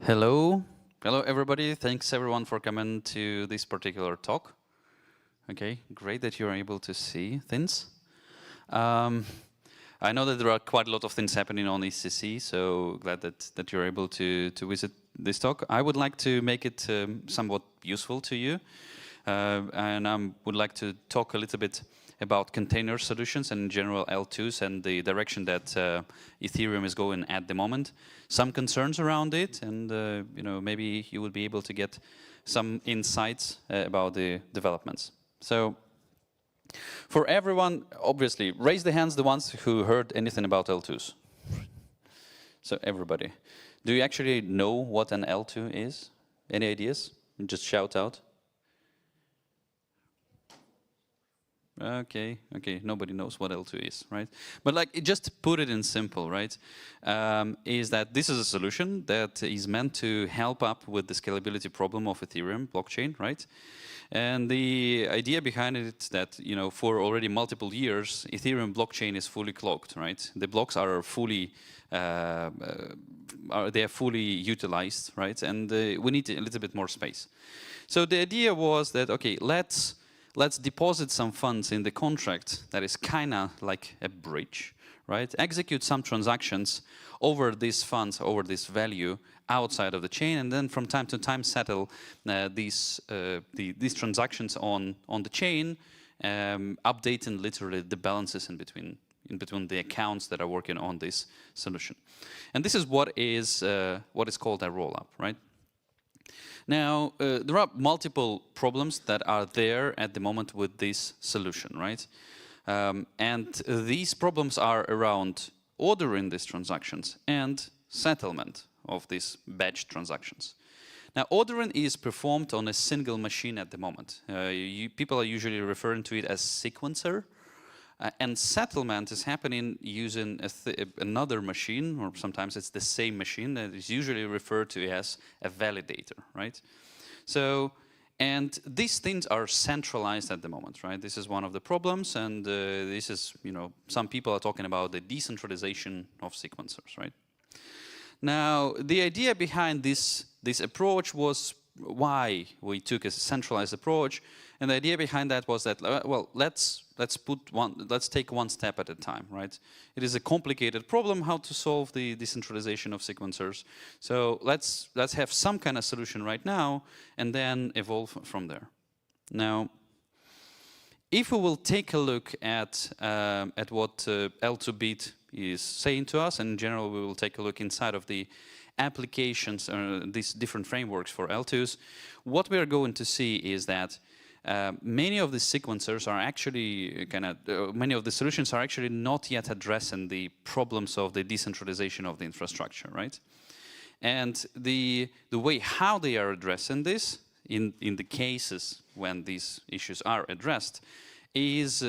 Hello. Hello, everybody. Thanks, everyone, for coming to this particular talk. Okay, great that you're able to see things. I know that there are quite a lot of things happening on ECC, so glad that you're able to visit this talk. I would like to make it somewhat useful to you, and I would like to talk a little bit about container solutions and in general L2s and the direction that Ethereum is going at the moment. Some concerns around it, and maybe you will be able to get some insights about the developments. So, for everyone, obviously, raise the hands the ones who heard anything about L2s. So everybody, do you actually know what an L2 is? Any ideas? Just shout out. Okay, nobody knows what L2 is, right? But just to put it in simple, right, is that this is a solution that is meant to help up with the scalability problem of Ethereum blockchain, right? And the idea behind it is that, for already multiple years, Ethereum blockchain is fully clogged, right? The blocks are fully, they are fully utilized, right? And we need a little bit more space. So the idea was that, okay, let's deposit some funds in the contract that is kind of like a bridge, right? Execute some transactions over these funds, over this value outside of the chain, and then from time to time settle these transactions on the chain, updating literally the balances in between the accounts that are working on this solution. And this is what is called a rollup, right? Now, there are multiple problems that are there at the moment with this solution, right? And these problems are around ordering these transactions and settlement of these batch transactions. Now, ordering is performed on a single machine at the moment. People are usually referring to it as sequencer. And settlement is happening using another machine, or sometimes it's the same machine that is usually referred to as a validator, right? So, and these things are centralized at the moment, right? This is one of the problems, and this is, some people are talking about the decentralization of sequencers, right? Now, the idea behind this approach was why we took a centralized approach, and the idea behind that was that well, let's take one step at a time, right? It is a complicated problem how to solve the decentralization of sequencers. So let's have some kind of solution right now, and then evolve from there. Now, if we will take a look at what L2Bit is saying to us, and in general we will take a look inside of the applications, these different frameworks for L2s, what we are going to see is that many of the sequencers are actually many of the solutions are actually not yet addressing the problems of the decentralization of the infrastructure, right? And the way how they are addressing this in the cases when these issues are addressed is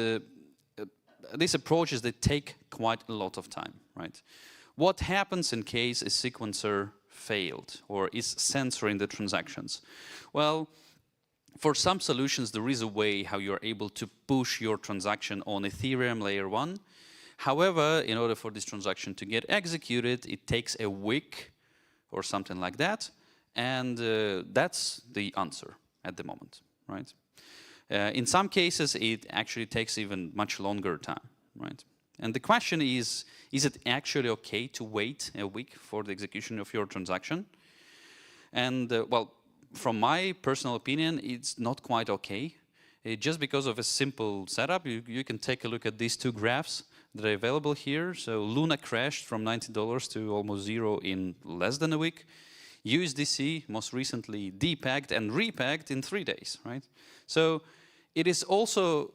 these approaches that take quite a lot of time, right? What happens in case a sequencer failed or is censoring the transactions? Well, for some solutions, there is a way how you're able to push your transaction on Ethereum layer 1. However, in order for this transaction to get executed, it takes a week or something like that. And that's the answer at the moment, right? In some cases, it actually takes even much longer time, right? And the question is it actually okay to wait a week for the execution of your transaction? And well, from my personal opinion, it's not quite okay. Just because of a simple setup, you can take a look at these two graphs that are available here. So Luna crashed from $90 to almost zero in less than a week. USDC most recently depegged and repegged in 3 days, right? So it is also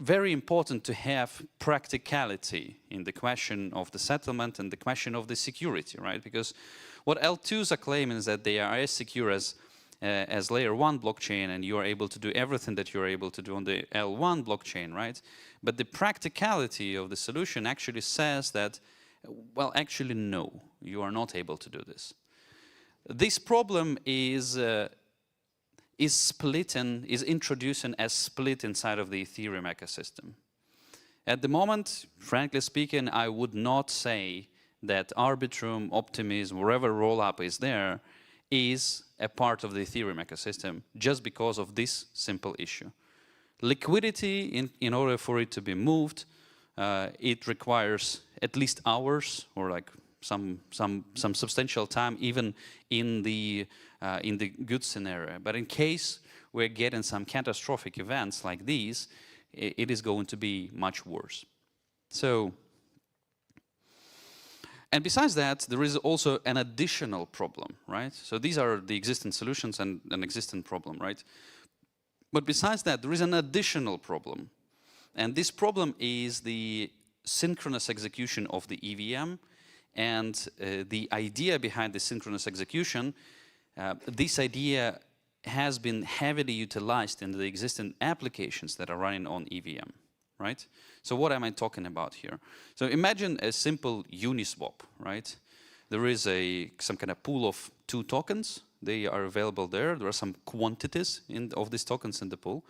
very important to have practicality in the question of the settlement and the question of the security, right? Because what L2s are claiming is that they are as secure as layer 1 blockchain, and you are able to do everything that you're able to do on the L1 blockchain, right? But the practicality of the solution actually says that, well, actually no, you are not able to do this. This problem is introducing a split inside of the Ethereum ecosystem. At the moment, frankly speaking, I would not say that Arbitrum, Optimism, wherever rollup is there, is a part of the Ethereum ecosystem just because of this simple issue. Liquidity, in order for it to be moved, it requires at least hours or like some substantial time, even in the good scenario. But in case we're getting some catastrophic events like these, it is going to be much worse. So, and besides that, there is also an additional problem, right? So these are the existing solutions and an existing problem, right? But besides that, there is an additional problem. And this problem is the synchronous execution of the EVM. And the idea behind the synchronous execution, this idea has been heavily utilized in the existing applications that are running on EVM, right? So what am I talking about here? So imagine a simple Uniswap, right? There is some kind of pool of 2 tokens. They are available there. There are some quantities of these tokens in the pool.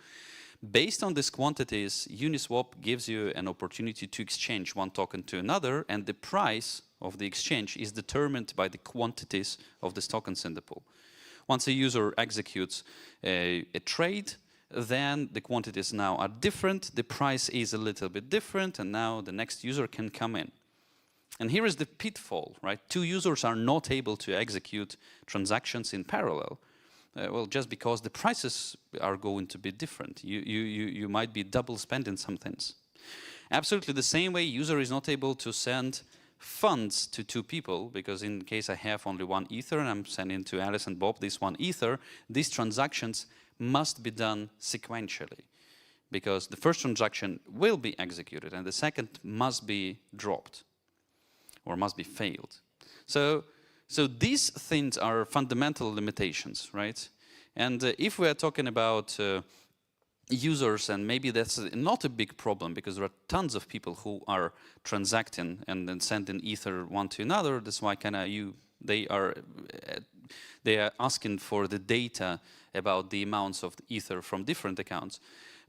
Based on these quantities, Uniswap gives you an opportunity to exchange one token to another, and the price of the exchange is determined by the quantities of these tokens in the pool. Once a user executes a trade, then the quantities now are different, the price is a little bit different, and now the next user can come in. And here is the pitfall, right? 2 users are not able to execute transactions in parallel. Well, just because the prices are going to be different. You might be double spending some things. Absolutely the same way, user is not able to send funds to 2 people, because in case I have only 1 Ether and I'm sending to Alice and Bob this 1 Ether, these transactions must be done sequentially, because the first transaction will be executed and the second must be dropped or must be failed. So these things are fundamental limitations, right? And if we are talking about users, and maybe that's not a big problem because there are tons of people who are transacting and then sending Ether one to another. That's why they are asking for the data about the amounts of Ether from different accounts.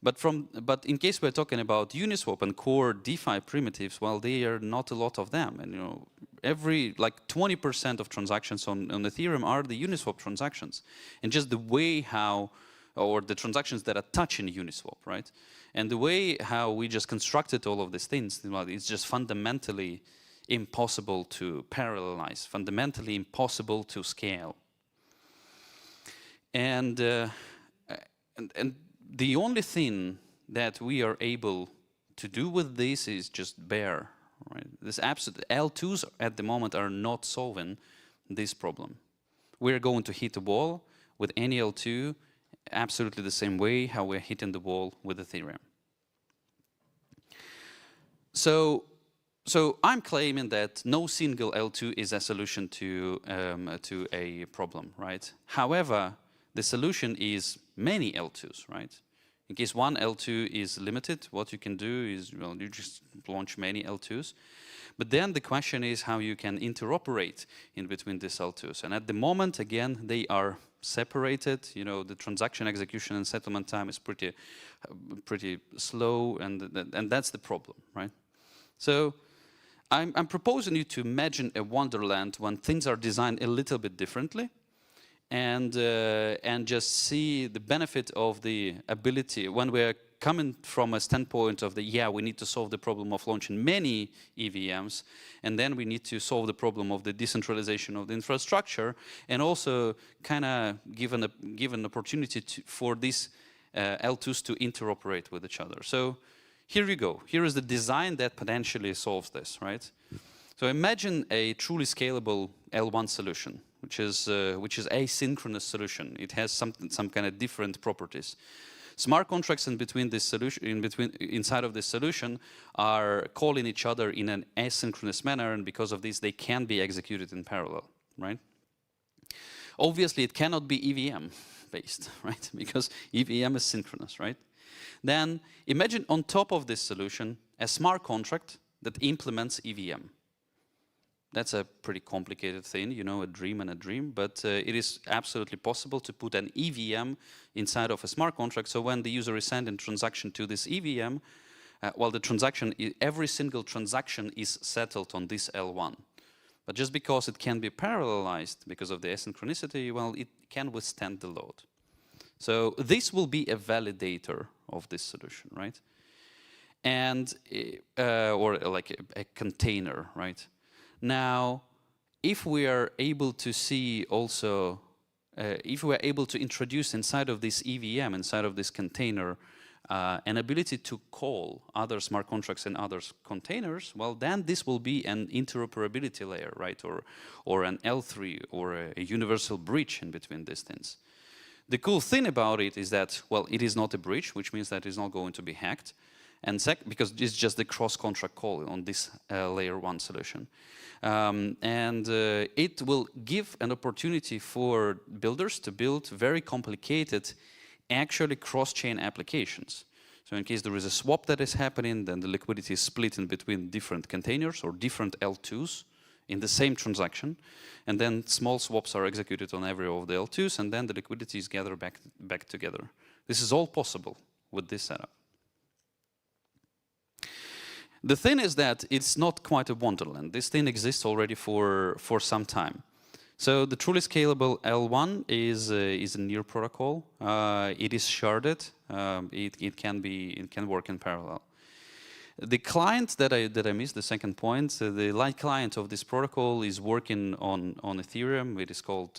But in case we're talking about Uniswap and core DeFi primitives, well, there are not a lot of them, and every like 20% of transactions on Ethereum are the Uniswap transactions, and just the way how, or the transactions that are touching Uniswap, right? And the way how we just constructed all of these things, well, it's just fundamentally impossible to parallelize, fundamentally impossible to scale. And the only thing that we are able to do with this is just bear, right? This absolute L2s at the moment are not solving this problem. We're going to hit a wall with any L2 absolutely the same way how we're hitting the wall with Ethereum. So I'm claiming that no single L2 is a solution to a problem, right? However, the solution is many L2s, right? In case one L2 is limited, what you can do is, well, you just launch many L2s. But then the question is how you can interoperate in between these L2s. And at the moment, again, they are separated. The transaction execution and settlement time is pretty slow, and that's the problem, right? So I'm proposing you to imagine a wonderland when things are designed a little bit differently, and just see the benefit of the ability when we're coming from a standpoint of we need to solve the problem of launching many EVMs, and then we need to solve the problem of the decentralization of the infrastructure, and also kind of give an opportunity for these L2s to interoperate with each other. So here you go. Here is the design that potentially solves this, right? So imagine a truly scalable L1 solution, which is asynchronous solution. It has some kind of different properties. Smart contracts inside of this solution are calling each other in an asynchronous manner, and because of this, they can be executed in parallel, right? Obviously, it cannot be EVM based, right? Because EVM is synchronous, right? Then imagine on top of this solution a smart contract that implements EVM. That's a pretty complicated thing, a dream and a dream, but it is absolutely possible to put an EVM inside of a smart contract. So when the user is sending transaction to this EVM, every single transaction is settled on this L1. But just because it can be parallelized because of the asynchronicity, well, it can withstand the load. So this will be a validator of this solution, right? And or like a container, right? Now, if we are able to see also, if we are able to introduce inside of this EVM, inside of this container, an ability to call other smart contracts and other containers, well, then this will be an interoperability layer, right? Or an L3 or a universal bridge in between these things. The cool thing about it is that, well, it is not a bridge, which means that it's not going to be hacked. And because it's just the cross-contract call on this layer 1 solution. It will give an opportunity for builders to build very complicated, actually cross-chain applications. So in case there is a swap that is happening, then the liquidity is split in between different containers or different L2s in the same transaction. And then small swaps are executed on every of the L2s, and then the liquidity is gathered back together. This is all possible with this setup. The thing is that it's not quite a wonderland. This thing exists already for some time. So the truly scalable L1 is a near protocol. It is sharded. It can work in parallel. The client that I missed, the second point, the light client of this protocol is working on Ethereum. It is called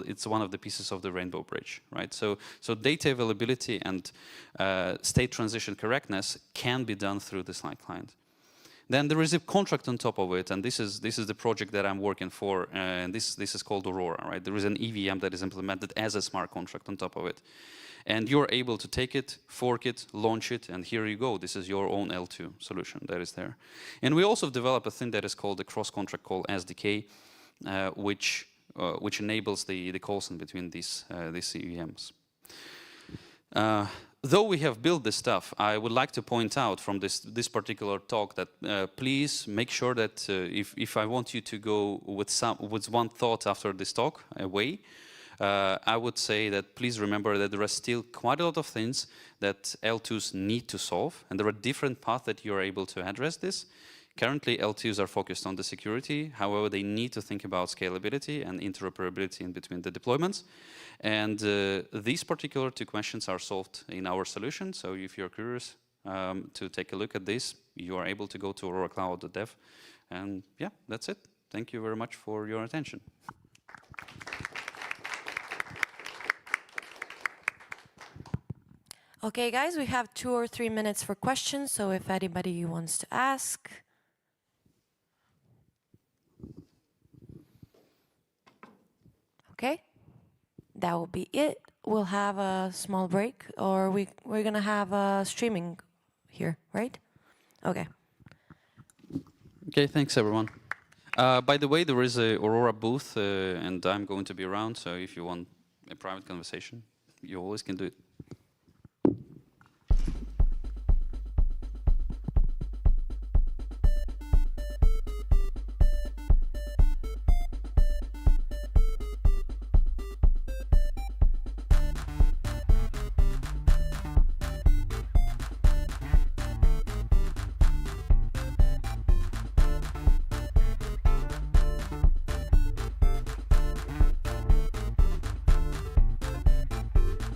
it's one of the pieces of the Rainbow Bridge, right? So data availability and state transition correctness can be done through this light client. Then there is a contract on top of it, and this is the project that I'm working for, and this is called Aurora, right? There is an EVM that is implemented as a smart contract on top of it. And you're able to take it, fork it, launch it, and here you go. This is your own L2 solution that is there. And we also develop a thing that is called the cross-contract call SDK, which enables the calls in between these EVMs. Though we have built this stuff, I would like to point out from this particular talk that please make sure that if I want you to go with one thought after this talk away, I would say that please remember that there are still quite a lot of things that L2s need to solve, and there are different paths that you are able to address this. Currently, L2s are focused on the security. However, they need to think about scalability and interoperability in between the deployments. And these particular two questions are solved in our solution. So if you're curious to take a look at this, you are able to go to auroracloud.dev. And yeah, that's it. Thank you very much for your attention. Okay, guys, we have 2 or 3 minutes for questions. So if anybody wants to ask. Okay, that will be it. We'll have a small break, or we're gonna have a streaming here, right? Okay. Okay, thanks everyone. By the way, there is a Aurora booth, and I'm going to be around. So if you want a private conversation, you always can do it.